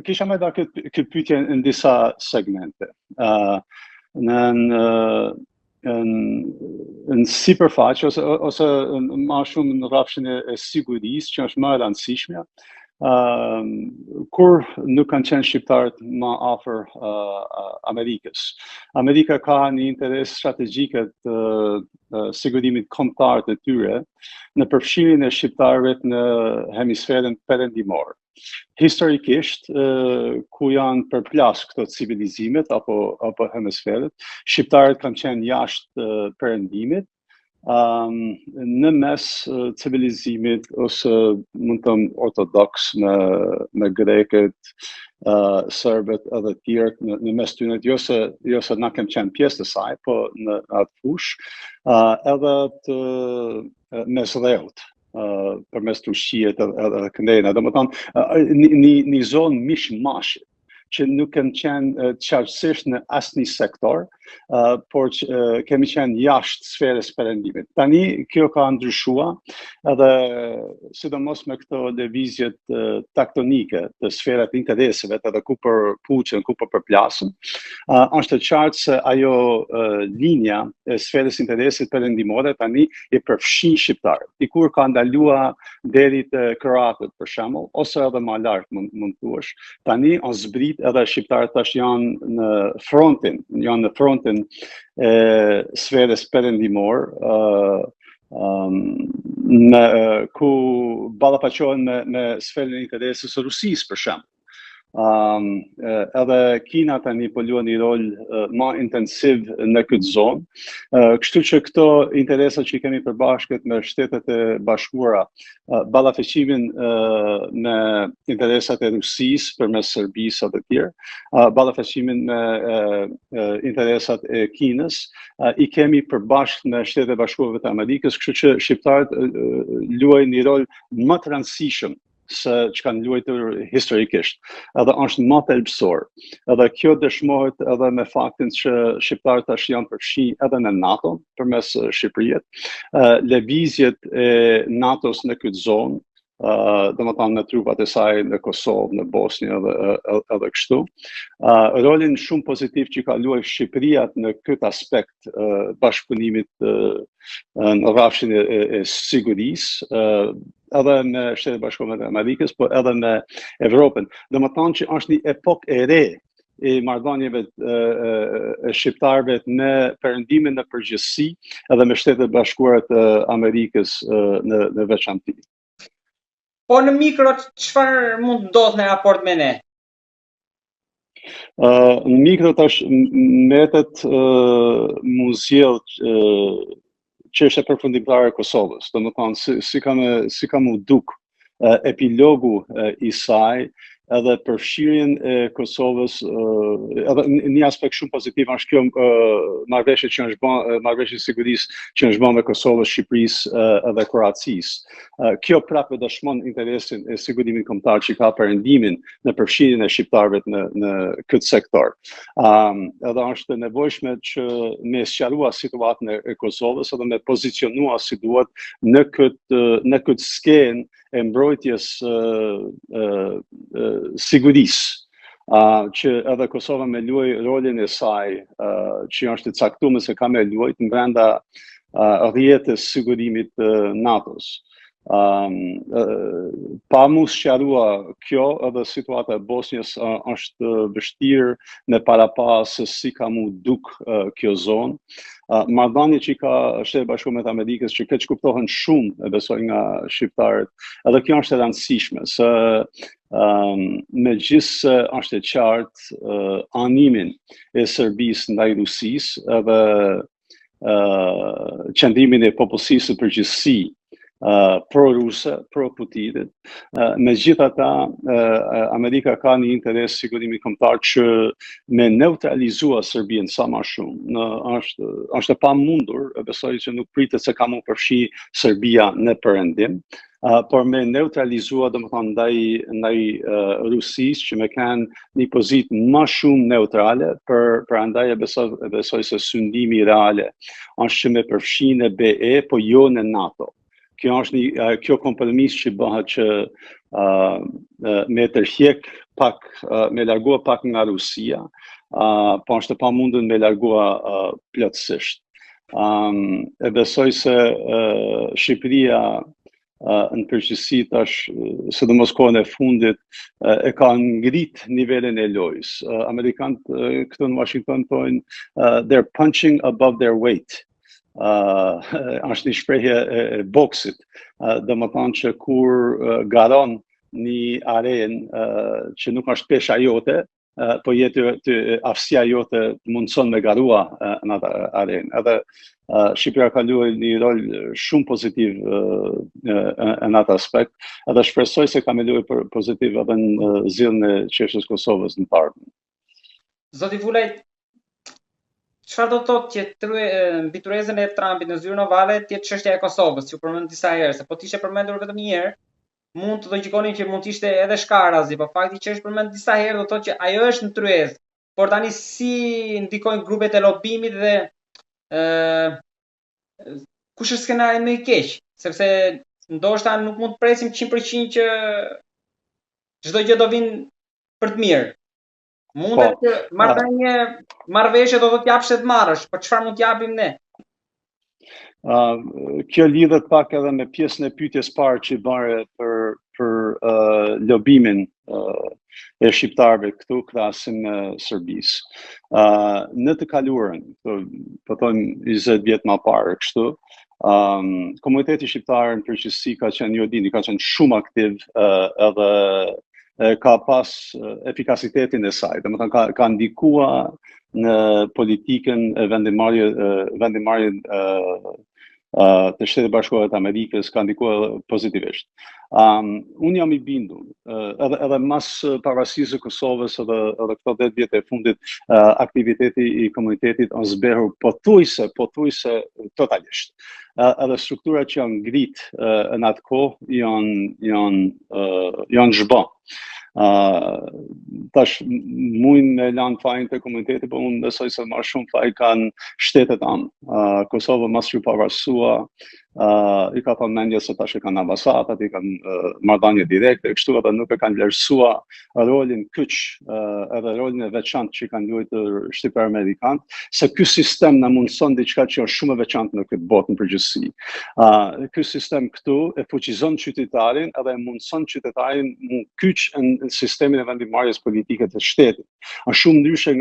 kisha me da këtë pyetje në disa segmente. Në sipërfaqe ose ma shumë në rrafshin e sigurisë, që është më e rëndësishme, kur nuk kanë qenë shqiptarët më afër Amerikës. Amerika ka një interes strategjik të sigurimit kombëtar të tyre në përfshirjen e shqiptarëve në hemisferin perëndimor. Historikisht, ku janë përplas këto civilizimet apo hemisferet, shqiptarët kanë qenë jashtë perëndimit, në mes civilizimit ose mund të thëmë ortodoks me grekët, serbët edhe tjerët në mes tyre, jo se na kem qenë pjesë të saj, po në atë fush, edhe të mesdheut, përmes të ushqijet edhe këndejna. Domethënë një zonë mishmashi që nuk kanë qenë qartësisht në asnjë sektor, por që kemi qenë jashtë sferës perëndimit. Tani kjo ka ndryshuar, edhe sidomos me këto lëvizjet tektonike të sferat intereseve, edhe ku përpuqen, ku përplasën, është e qartë se ajo linja e sferës interesit perëndimore tani i përfshin shqiptarët. Dikur ka ndalua deri te Kroatët për shembull, ose edhe më lart mund thuash. Tani është zbrit edhe shqiptarët tash janë në frontin e sferës perëndimor, ku ballafaqohen me sferën e interesit së Rusisë për shembull. Edhe Kina tani po luan një rol më intensiv në këtë zonë. Kështu që këto interesa që kemi përbashkët me Shtetet e Bashkuara, ballafaqimin me interesat e Rusisë përmes Serbisë edhe të tjerë, ballafaqimin me interesat e Kinës, i kemi përbashkët me Shtetet e Bashkuara të Amerikës, kështu që shqiptarët luajnë një rol më të rëndësishëm se që kanë luajtur historikisht, edhe është më thelbësor. Edhe kjo dëshmohet edhe me faktin që shqiptarët tash janë përfshi edhe në NATO përmes Shqipërisë. Lëvizjet e NATO-s në këtë zonë, domethënë me trupat e saj në Kosovë, në Bosnjë edhe kështu. Rolin shumë pozitiv që ka luajtur Shqipëria në këtë aspekt bashkëpunimit në rrafshin e sigurisë, edhe me Shtetet Bashkuara të Amerikës, po edhe me Evropën. Domethënë që është një epokë e re e marrëdhënieve e shqiptarëve në perëndimin në përgjithësi, edhe me Shtetet Bashkuara të Amerikës në veçantë. Po në mikro, çfarë mund ndodh në raport me ne? Në mikro tash mbetet muzjell çështja përfundimtare e Kosovës. Domethënë si kam u duk epilogu i saj, edhe përfshirjen e Kosovës, edhe një aspekt shumë pozitiv është kjo marrëveshje që është bën, marrëveshje sigurisë që është bën me Kosovën, Shqipërisë edhe Kroacisë. Kjo prapë dëshmon interesin e sigurimit kombëtar që ka perëndimin në përfshirjen e shqiptarëve në këtë sektor. Edhe është e nevojshme që me sqarua situatën e Kosovës edhe me pozicionua si duhet në këtë skenë e mbrojtjes sigurisë, që edhe Kosova me luaj rolin e saj, që është të caktuar se ka me luajt në brenda rrjetës sigurimit NATO-s. Pa mu sqarua kjo, edhe situata e Bosnjës është vështirë me parapas se si ka mu duk kjo zonë. Marrëdhënie që ka Shtetet Bashkuara të Amerikës që keq kuptohen shumë, e besoj nga shqiptarët, edhe kjo është e rëndësishme, se megjithse është e qartë animin e Serbisë ndaj Rusisë, edhe qëndrimin e popullsisë së përgjithësi pro-ruse, pro-Putinit. Megjithatë, Amerika ka një interes sigurimi kombëtar që me neutralizua Serbinë sa më shumë. Është e pamundur, besoj që nuk pritet se ka mu përfshi Serbia në perëndim, por me neutralizua domethënë ndaj Rusisë që me kanë një pozitë më shumë neutrale, për andaj e besoj se syndimi reale është që me përfshi në BE, po jo në NATO. kjo kompromis që bëhet që me tërheq pak, me largua pak nga Rusia, po është e pamundur me largua plotësisht. E besoj se Shqipëria në përgjithësi tash, sidomos kohën e fundit, e ka ngrit nivelin e lojës. Amerikanët këtu në Washington thonë they're punching above their weight. Është një shprehje e boksit, domethënë që kur garon një arenë që nuk është pesha jote, po jetë aftësia jote mundson me garua në atë arenë. Edhe Shqipëria ka luajtur një rol shumë pozitiv në atë aspekt, edhe shpresoj se ka me luajtur pozitiv edhe në zgjidhjen e çështjes Kosovës në të ardhmen. Zoti Vulaj, çfarë do të thotë që mbi tryezën e Trumpit në zyrën ovale të jetë çështja e Kosovës, që u përmend disa herë, se po të ishte përmendur vetëm një herë, mund të logjikonin që mund të ishte edhe shkarazi, po fakti që është përmendur disa herë do të thotë që ajo është në tryezë. Por tani si ndikojnë grupet e lobimit dhe kush është skenari më i keq, sepse ndoshta nuk mund të presim 100% që çdo gjë do vinë për të mirë. Mundet që marrë një marrëveshje do të japsh të marrësh, por çfarë mund të japim ne? Kjo lidhet pak edhe me pjesën e pyetjes parë që bëre për lobimin e shqiptarëve këtu krahasim me Serbisë. Në të kaluarën, po thonë 20 vjet më parë kështu, komuniteti shqiptar në përgjithësi ka qenë, ju dini, ka qenë shumë aktiv edhe ka pas efikasitetin e saj, domethënë ka ndikuar në politikën e vendimarrjen të Shtetit Bashkuar të Amerikës, ka ndikuar pozitivisht. Unë jam i bindur, edhe mas pavarësisë së Kosovës edhe këto 10 vjet e fundit, aktiviteti i komunitetit është zbehur pothuajse totalisht. Edhe strukturat që janë ngrit në atë kohë janë zhbë. Tash mujnë me lanë fajin të komunitetit, po unë besoj se më shumë faj kanë shtetet anë. Kosovë mas që pavarësua, i ka thënë mendje se tash i kanë ambasadat, i kanë marrëdhënie direkte, kështu edhe nuk e kanë vlerësua rolin kyç edhe rolin e veçantë që kanë luajtur shqiptar amerikanë, se ky sistem na mundson diçka që është shumë e veçantë në këtë botë në përgjithësi. Ky sistem këtu e fuqizon qytetarin edhe e mundson qytetarin kyç në sistemin e vendimarrjes politike të shtetit. Është shumë ndryshe nga